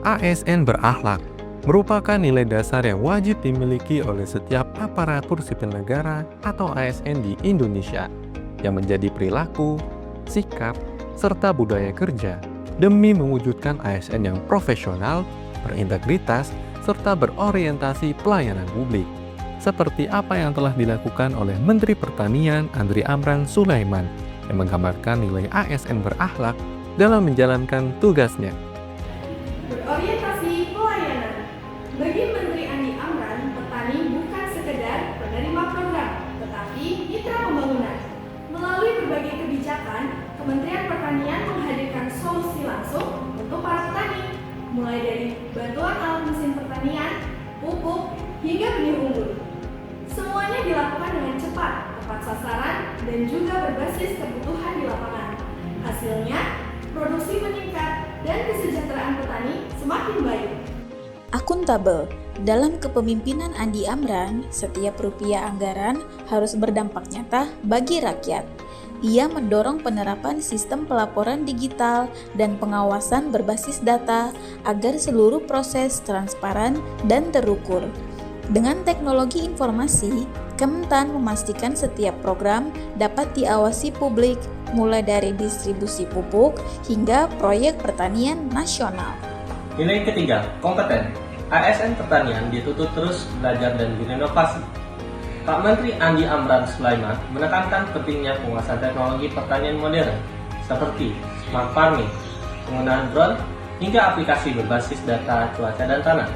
ASN berakhlak merupakan nilai dasar yang wajib dimiliki oleh setiap aparatur sipil negara atau ASN di Indonesia yang menjadi perilaku, sikap, serta budaya kerja demi mewujudkan ASN yang profesional, berintegritas, serta berorientasi pelayanan publik. Seperti apa yang telah dilakukan oleh Menteri Pertanian Andri Amran Sulaiman yang menggambarkan nilai ASN berakhlak dalam menjalankan tugasnya. Berorientasi pelayanan. Bagi Menteri Andi Amran, petani bukan sekedar penerima program, tetapi mitra pembangunan. Melalui berbagai kebijakan, Kementerian Pertanian menghadirkan solusi langsung untuk para petani, mulai dari bantuan alat mesin pertanian, pupuk, hingga benih unggul. Semuanya dilakukan dengan cepat, tepat sasaran, dan juga berbasis kebutuhan di lapangan. Hasilnya, produksi meningkat dan kesejahteraan petani semakin baik. Akuntabel. Dalam kepemimpinan Andi Amran, setiap rupiah anggaran harus berdampak nyata bagi rakyat. Ia mendorong penerapan sistem pelaporan digital dan pengawasan berbasis data agar seluruh proses transparan dan terukur. Dengan teknologi informasi, Kementan memastikan setiap program dapat diawasi publik, mulai dari distribusi pupuk hingga proyek pertanian nasional. Nilai ketiga, kompeten. ASN Pertanian dituntut terus belajar dan berinovasi. Pak Menteri Andi Amran Sulaiman menekankan pentingnya penguasaan teknologi pertanian modern seperti smart farming, penggunaan drone, hingga aplikasi berbasis data cuaca dan tanah.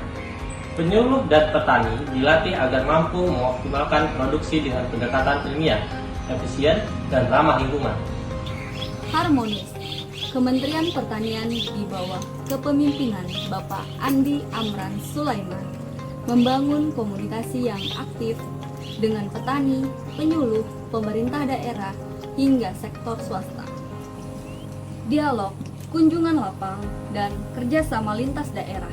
Penyuluh dan petani dilatih agar mampu mengoptimalkan produksi dengan pendekatan ilmiah, efisien, dan ramah lingkungan. Harmonis. Kementerian Pertanian di bawah kepemimpinan Bapak Andi Amran Sulaiman membangun komunikasi yang aktif dengan petani, penyuluh, pemerintah daerah, hingga sektor swasta. Dialog, kunjungan lapang, dan kerjasama lintas daerah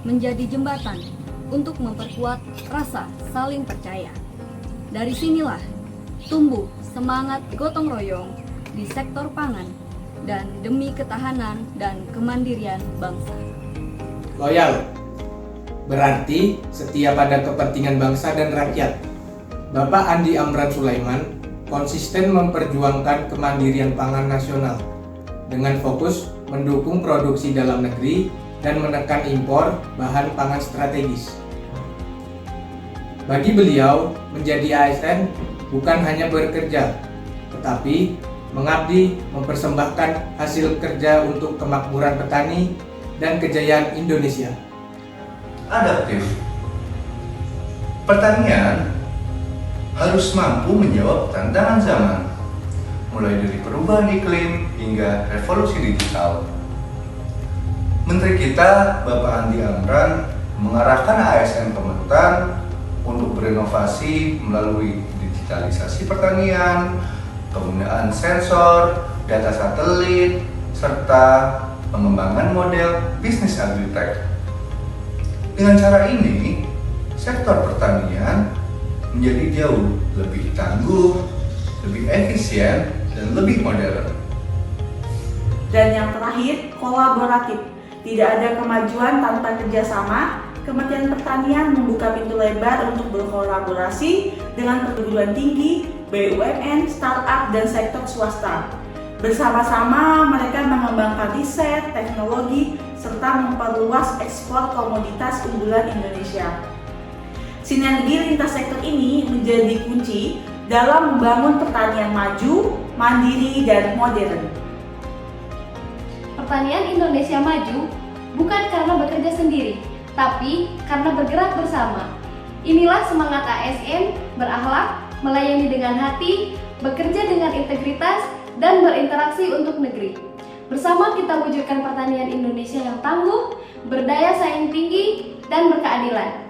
menjadi jembatan untuk memperkuat rasa saling percaya. Dari sinilah tumbuh semangat gotong royong di sektor pangan dan demi ketahanan dan kemandirian bangsa. Loyal berarti setia pada kepentingan bangsa dan rakyat. Bapak Andi Amran Sulaiman konsisten memperjuangkan kemandirian pangan nasional dengan fokus mendukung produksi dalam negeri dan menekan impor bahan pangan strategis. Bagi beliau, menjadi ASN bukan hanya bekerja, tetapi mengabdi, mempersembahkan hasil kerja untuk kemakmuran petani dan kejayaan Indonesia. Adaptif. Pertanian harus mampu menjawab tantangan zaman, mulai dari perubahan iklim hingga revolusi digital. Menteri kita, Bapak Andi Amran, mengarahkan ASN Kementan untuk berinovasi melalui digitalisasi pertanian, penggunaan sensor, data satelit, serta pengembangan model bisnis agritech. Dengan cara ini, sektor pertanian menjadi jauh lebih tangguh, lebih efisien, dan lebih modern. Dan yang terakhir, kolaboratif. Tidak ada kemajuan tanpa kerjasama. Kementerian Pertanian membuka pintu lebar untuk berkolaborasi dengan perguruan tinggi, BUMN, startup, dan sektor swasta. Bersama-sama mereka mengembangkan riset, teknologi, serta memperluas ekspor komoditas unggulan Indonesia. Sinergi lintas sektor ini menjadi kunci dalam membangun pertanian maju, mandiri, dan modern. Pertanian Indonesia maju bukan karena bekerja sendiri, tapi karena bergerak bersama. Inilah semangat ASN berakhlak, melayani dengan hati, bekerja dengan integritas, dan berinteraksi untuk negeri. Bersama kita wujudkan pertanian Indonesia yang tangguh, berdaya saing tinggi, dan berkeadilan.